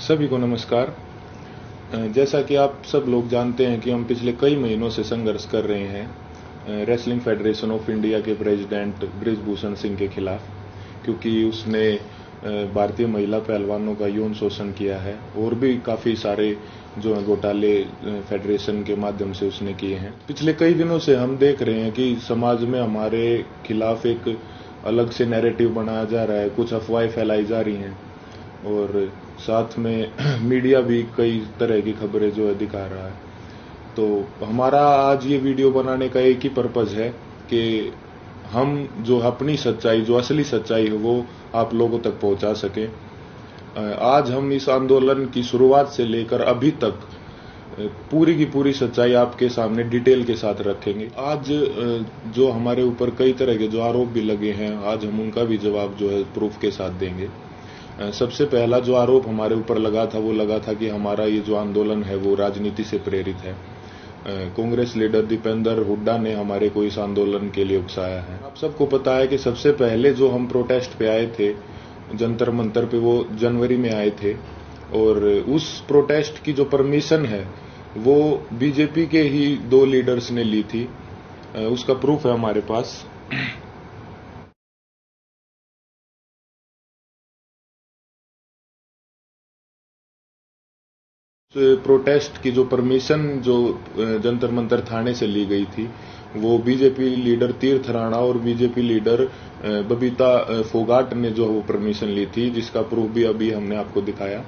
सभी को नमस्कार। जैसा कि आप सब लोग जानते हैं कि हम पिछले कई महीनों से संघर्ष कर रहे हैं रेसलिंग फेडरेशन ऑफ इंडिया के प्रेसिडेंट बृजभूषण सिंह के खिलाफ, क्योंकि उसने भारतीय महिला पहलवानों का यौन शोषण किया है और भी काफ़ी सारे जो घोटाले फेडरेशन के माध्यम से उसने किए हैं। पिछले कई दिनों से हम देख रहे हैं कि समाज में हमारे खिलाफ एक अलग से नैरेटिव बनाया जा रहा है, कुछ अफवाहें फैलाई जा रही हैं और साथ में मीडिया भी कई तरह की खबरें जो है दिखा रहा है। तो हमारा आज ये वीडियो बनाने का एक ही पर्पज़ है कि हम जो अपनी सच्चाई, जो असली सच्चाई है, वो आप लोगों तक पहुंचा सकें। आज हम इस आंदोलन की शुरुआत से लेकर अभी तक पूरी की पूरी सच्चाई आपके सामने डिटेल के साथ रखेंगे। आज जो हमारे ऊपर कई तरह के जो आरोप भी लगे हैं, आज हम उनका भी जवाब जो है प्रूफ के साथ देंगे। सबसे पहला जो आरोप हमारे ऊपर लगा था वो लगा था कि हमारा ये जो आंदोलन है वो राजनीति से प्रेरित है। कांग्रेस लीडर दीपेंद्र हुड्डा ने हमारे को इस आंदोलन के लिए उकसाया है। आप सबको पता है कि सबसे पहले जो हम प्रोटेस्ट पे आए थे जंतर मंतर पे, वो जनवरी में आए थे और उस प्रोटेस्ट की जो परमिशन है वो बीजेपी के ही 2 लीडर्स ने ली थी। उसका प्रूफ है हमारे पास। प्रोटेस्ट की जो परमिशन जो जंतर मंतर थाने से ली गई थी वो बीजेपी लीडर तीर्थ राणा और बीजेपी लीडर बबीता फोगाट ने जो वो परमिशन ली थी, जिसका प्रूफ भी अभी हमने आपको दिखाया।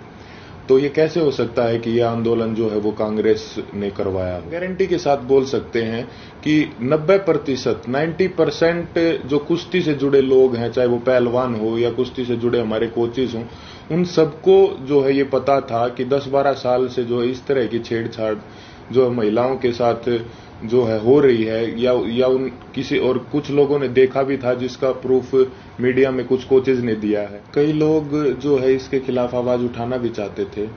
तो ये कैसे हो सकता है कि ये आंदोलन जो है वो कांग्रेस ने करवाया? गारंटी के साथ बोल सकते हैं कि 90% जो कुश्ती से जुड़े लोग हैं, चाहे वो पहलवान हो या कुश्ती से जुड़े हमारे कोचेज हों, उन सबको जो है ये पता था कि 10-12 साल से जो इस तरह की छेड़छाड़ जो महिलाओं के साथ जो है हो रही है, या उन किसी और कुछ लोगों ने देखा भी था, जिसका प्रूफ मीडिया में कुछ कोचेज ने दिया है। कई लोग जो है इसके खिलाफ आवाज उठाना भी चाहते थे,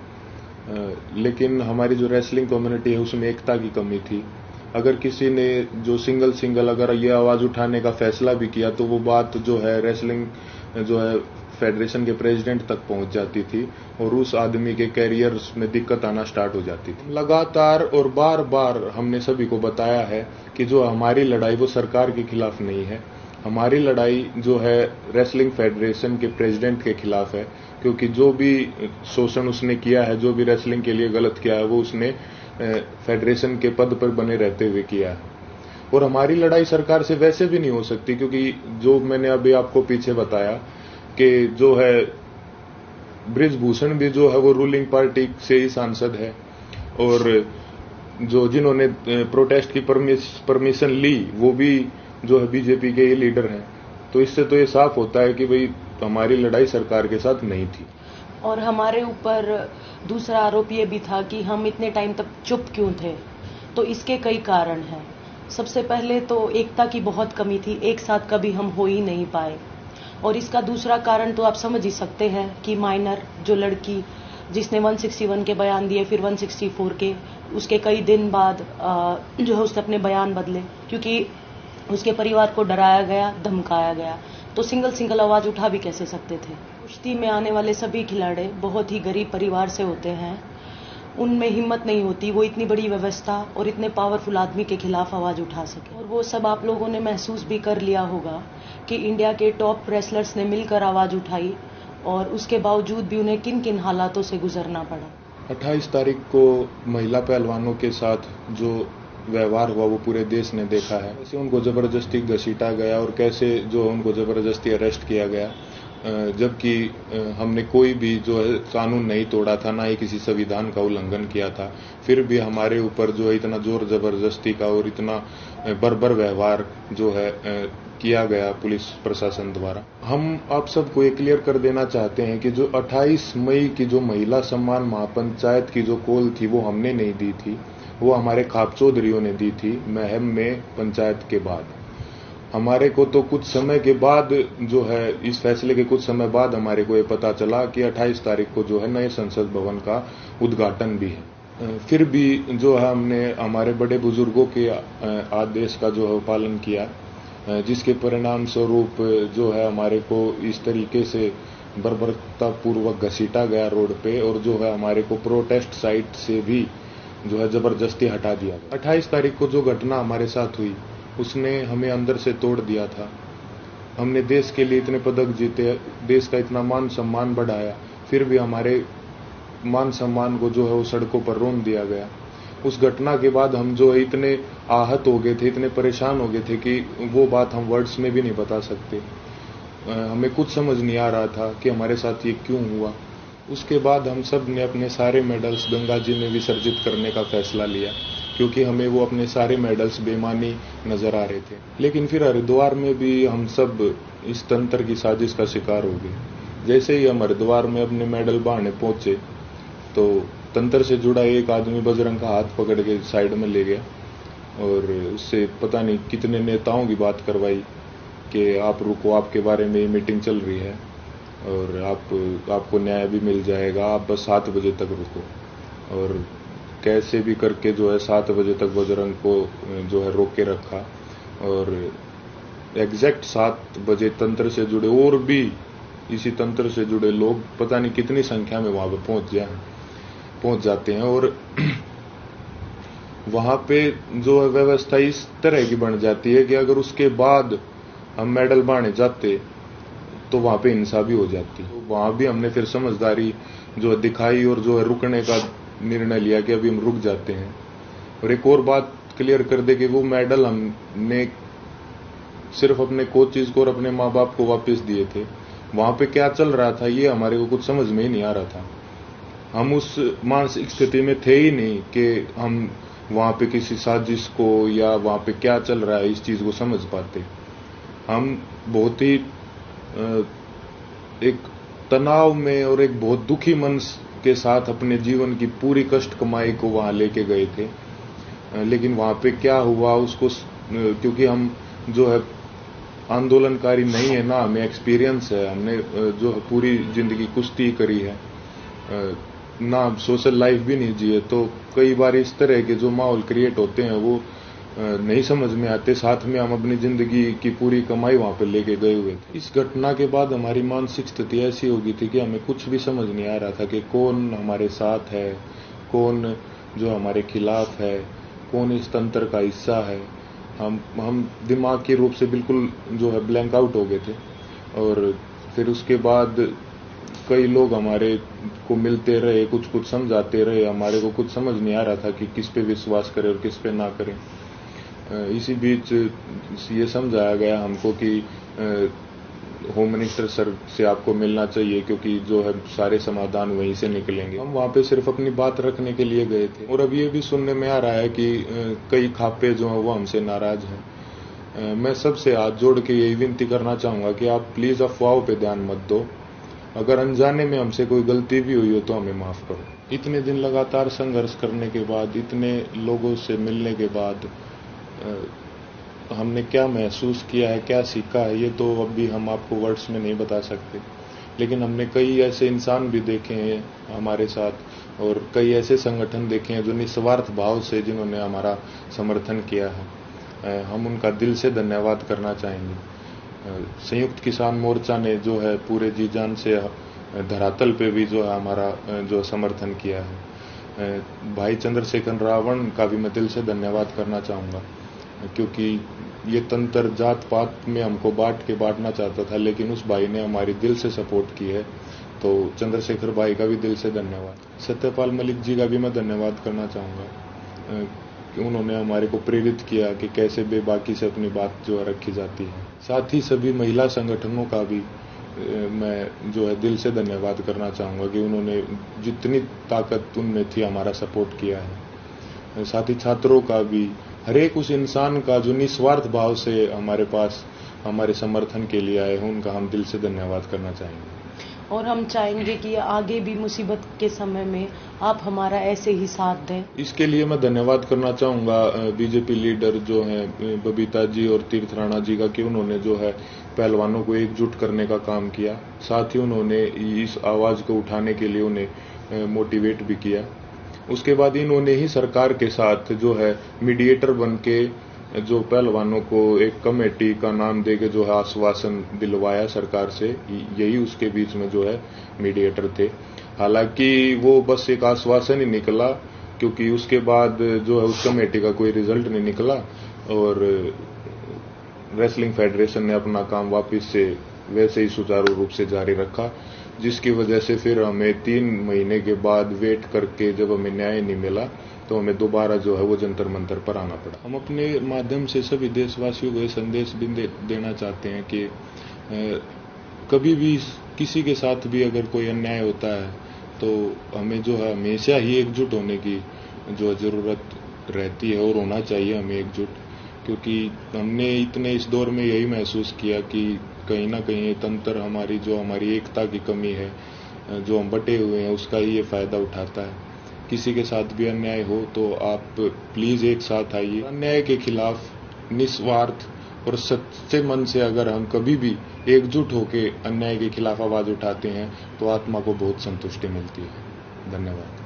लेकिन हमारी जो रेसलिंग कम्युनिटी है उसमें एकता की कमी थी। अगर किसी ने जो सिंगल अगर ये आवाज उठाने का फैसला भी किया तो वो बात जो है रेसलिंग जो है फेडरेशन के प्रेसिडेंट तक पहुंच जाती थी और उस आदमी के कैरियर में दिक्कत आना स्टार्ट हो जाती थी। लगातार और बार बार हमने सभी को बताया है कि जो हमारी लड़ाई वो सरकार के खिलाफ नहीं है, हमारी लड़ाई जो है रेसलिंग फेडरेशन के प्रेसिडेंट के खिलाफ है, क्योंकि जो भी शोषण उसने किया है, जो भी रेसलिंग के लिए गलत किया है, वो उसने फेडरेशन के पद पर बने रहते हुए किया है। और हमारी लड़ाई सरकार से वैसे भी नहीं हो सकती, क्योंकि जो मैंने अभी आपको पीछे बताया कि जो है बृजभूषण भी जो है वो रूलिंग पार्टी से ही सांसद है और जो जिन्होंने प्रोटेस्ट की परमिशन ली वो भी जो है बीजेपी के ही लीडर हैं। तो इससे तो ये साफ होता है कि भाई हमारी लड़ाई सरकार के साथ नहीं थी। और हमारे ऊपर दूसरा आरोप ये भी था कि हम इतने टाइम तक चुप क्यों थे। तो इसके कई कारण हैं। सबसे पहले तो एकता की बहुत कमी थी, एक साथ कभी हम हो ही नहीं पाए। और इसका दूसरा कारण तो आप समझ ही सकते हैं कि माइनर जो लड़की जिसने 161 के बयान दिए, फिर 164 के, उसके कई दिन बाद जो है उसने अपने बयान बदले, क्योंकि उसके परिवार को डराया गया, धमकाया गया। तो सिंगल आवाज उठा भी कैसे सकते थे। कुश्ती में आने वाले सभी खिलाड़ी बहुत ही गरीब परिवार से होते हैं, उनमें हिम्मत नहीं होती वो इतनी बड़ी व्यवस्था और इतने पावरफुल आदमी के खिलाफ आवाज उठा सके। और वो सब आप लोगों ने महसूस भी कर लिया होगा कि इंडिया के टॉप रेसलर्स ने मिलकर आवाज उठाई और उसके बावजूद भी उन्हें किन किन हालातों से गुजरना पड़ा। 28 तारीख को महिला पहलवानों के साथ जो व्यवहार हुआ वो पूरे देश ने देखा है। कैसे उनको जबरदस्ती घसीटा गया और कैसे जो उनको जबरदस्ती अरेस्ट किया गया, जबकि हमने कोई भी जो है कानून नहीं तोड़ा था, ना ही किसी संविधान का उल्लंघन किया था। फिर भी हमारे ऊपर जो है इतना जोर जबरदस्ती का और इतना बर्बर व्यवहार जो है किया गया पुलिस प्रशासन द्वारा। हम आप सबको ये क्लियर कर देना चाहते हैं कि जो 28 मई की जो महिला सम्मान महापंचायत की जो कॉल थी वो हमने नहीं दी थी, वो हमारे खाप चौधरियों ने दी थी महम में पंचायत के बाद। हमारे को तो कुछ समय के बाद जो है इस फैसले के कुछ समय बाद हमारे को ये पता चला कि 28 तारीख को जो है नए संसद भवन का उद्घाटन भी है। फिर भी जो है हमने हमारे बड़े बुजुर्गों के आदेश का जो है पालन किया, जिसके परिणाम स्वरूप जो है हमारे को इस तरीके से बर्बरतापूर्वक घसीटा गया रोड पे, और जो है हमारे को प्रोटेस्ट साइट से भी जो है जबरदस्ती हटा दिया गया। 28 तारीख को जो घटना हमारे साथ हुई उसने हमें अंदर से तोड़ दिया था। हमने देश के लिए इतने पदक जीते, देश का इतना मान सम्मान बढ़ाया, फिर भी हमारे मान सम्मान को जो है वो सड़कों पर रोन दिया गया। उस घटना के बाद हम जो है इतने आहत हो गए थे, इतने परेशान हो गए थे कि वो बात हम वर्ड्स में भी नहीं बता सकते। हमें कुछ समझ नहीं आ रहा था कि हमारे साथ ये क्यों हुआ। उसके बाद हम सब ने अपने सारे मेडल्स गंगा जी में विसर्जित करने का फैसला लिया, क्योंकि हमें वो अपने सारे मेडल्स बेमानी नजर आ रहे थे। लेकिन फिर हरिद्वार में भी हम सब इस तंत्र की साजिश का शिकार हो गए। जैसे ही हम हरिद्वार में अपने मेडल बहाने पहुंचे तो तंत्र से जुड़ा एक आदमी बजरंग का हाथ पकड़ के साइड में ले गया और उससे पता नहीं कितने नेताओं की बात करवाई कि आप रुको, आपके बारे में मीटिंग चल रही है और आपको न्याय भी मिल जाएगा, आप बस 7 बजे तक रुको। और कैसे भी करके जो है 7 बजे तक बजरंग को जो है रोक के रखा, और एग्जैक्ट 7 बजे तंत्र से जुड़े और भी इसी तंत्र से जुड़े लोग पता नहीं कितनी संख्या में वहां पर पहुंच जाते हैं। और वहां पे जो है व्यवस्था इस तरह की बन जाती है कि अगर उसके बाद हम मेडल बांटे जाते तो वहां पे हिंसा भी हो जाती। तो वहां भी हमने फिर समझदारी जो है दिखाई और जो है रुकने का निर्णय लिया कि अभी हम रुक जाते हैं। और एक और बात क्लियर कर दे कि वो मेडल हमने सिर्फ अपने कोचेज को और अपने माँ बाप को वापस दिए थे। वहां पे क्या चल रहा था ये हमारे को कुछ समझ में ही नहीं आ रहा था। हम उस मानसिक स्थिति में थे ही नहीं कि हम वहां पे किसी साजिश को या वहां पे क्या चल रहा है इस चीज को समझ पाते। हम बहुत ही एक तनाव में और एक बहुत दुखी मन के साथ अपने जीवन की पूरी कष्ट कमाई को वहां लेके गए थे। लेकिन वहां पे क्या हुआ उसको, क्योंकि हम जो है आंदोलनकारी नहीं है ना, हमें एक्सपीरियंस है, हमने जो है पूरी जिंदगी कुश्ती करी है ना, सोशल लाइफ भी नहीं जिए, तो कई बार इस तरह के जो माहौल क्रिएट होते हैं वो नहीं समझ में आते। साथ में हम अपनी जिंदगी की पूरी कमाई वहां पर लेके गए हुए थे। इस घटना के बाद हमारी मानसिक स्थिति ऐसी हो गई थी कि हमें कुछ भी समझ नहीं आ रहा था कि कौन हमारे साथ है, कौन जो हमारे खिलाफ है, कौन इस तंत्र का हिस्सा है। हम दिमाग के रूप से बिल्कुल जो है ब्लैंक आउट हो गए थे। और फिर उसके बाद कई लोग हमारे को मिलते रहे, कुछ समझाते रहे, हमारे को कुछ समझ नहीं आ रहा था कि किस पे विश्वास करें और किस पे ना करें। इसी बीच ये समझाया गया हमको कि होम मिनिस्टर सर से आपको मिलना चाहिए, क्योंकि जो है सारे समाधान वहीं से निकलेंगे। हम वहां पे सिर्फ अपनी बात रखने के लिए गए थे। और अब ये भी सुनने में आ रहा है कि कई खापे जो है वो हमसे नाराज हैं। मैं सबसे हाथ जोड़ के यही विनती करना चाहूंगा कि आप प्लीज अफवाहों पे ध्यान मत दो। अगर अनजाने में हमसे कोई गलती भी हुई हो तो हमें माफ करो। इतने दिन लगातार संघर्ष करने के बाद, इतने लोगों से मिलने के बाद हमने क्या महसूस किया है, क्या सीखा है, ये तो अभी हम आपको वर्ड्स में नहीं बता सकते। लेकिन हमने कई ऐसे इंसान भी देखे हैं हमारे साथ, और कई ऐसे संगठन देखे हैं जो निस्वार्थ भाव से जिन्होंने हमारा समर्थन किया है। हम उनका दिल से धन्यवाद करना चाहेंगे। संयुक्त किसान मोर्चा ने जो है पूरे जी जान से धरातल पे भी जो है हमारा जो समर्थन किया है। भाई चंद्रशेखर रावण का भी मैं दिल से धन्यवाद करना चाहूँगा, क्योंकि ये तंत्र जात पात में हमको बांटना चाहता था, लेकिन उस भाई ने हमारी दिल से सपोर्ट की है। तो चंद्रशेखर भाई का भी दिल से धन्यवाद। सत्यपाल मलिक जी का भी मैं धन्यवाद करना चाहूँगा कि उन्होंने हमारे को प्रेरित किया कि कैसे बेबाकी से अपनी बात जो है रखी जाती है। साथ ही सभी महिला संगठनों का भी मैं जो है दिल से धन्यवाद करना चाहूँगा कि उन्होंने जितनी ताकत उनमें थी हमारा सपोर्ट किया है। साथ ही छात्रों का भी, हर एक उस इंसान का जो निस्वार्थ भाव से हमारे पास हमारे समर्थन के लिए आए हैं, उनका हम दिल से धन्यवाद करना चाहेंगे। और हम चाहेंगे कि आगे भी मुसीबत के समय में आप हमारा ऐसे ही साथ दें। इसके लिए मैं धन्यवाद करना चाहूँगा बीजेपी लीडर जो हैं बबीता जी और तीर्थ राणा जी का, कि उन्होंने जो है पहलवानों को एकजुट करने का काम किया। साथ ही उन्होंने इस आवाज़ को उठाने के लिए उन्हें मोटिवेट भी किया। उसके बाद इन्होंने ही सरकार के साथ जो है मीडिएटर बन के जो पहलवानों को एक कमेटी का नाम देके जो है आश्वासन दिलवाया सरकार से, यही उसके बीच में जो है मीडिएटर थे। हालांकि वो बस एक आश्वासन ही निकला, क्योंकि उसके बाद जो है उस कमेटी का कोई रिजल्ट नहीं निकला और रेसलिंग फेडरेशन ने अपना काम वापस से वैसे ही सुचारू रूप से जारी रखा, जिसकी वजह से फिर हमें 3 महीने के बाद वेट करके जब हमें न्याय नहीं मिला तो हमें दोबारा जो है वो जंतर मंतर पर आना पड़ा। हम अपने माध्यम से सभी देशवासियों को ये संदेश भी देना चाहते हैं कि कभी भी किसी के साथ भी अगर कोई अन्याय होता है तो हमें जो है हमेशा ही एकजुट होने की जो जरूरत रहती है और होना चाहिए हमें एकजुट, क्योंकि हमने इतने इस दौर में यही महसूस किया कि कहीं ना कहीं ये तंत्र हमारी एकता की कमी है, जो हम बटे हुए हैं उसका ही ये फायदा उठाता है। किसी के साथ भी अन्याय हो तो आप प्लीज एक साथ आइए। अन्याय के खिलाफ निस्वार्थ और सच्चे मन से अगर हम कभी भी एकजुट होकर अन्याय के खिलाफ आवाज उठाते हैं तो आत्मा को बहुत संतुष्टि मिलती है। धन्यवाद।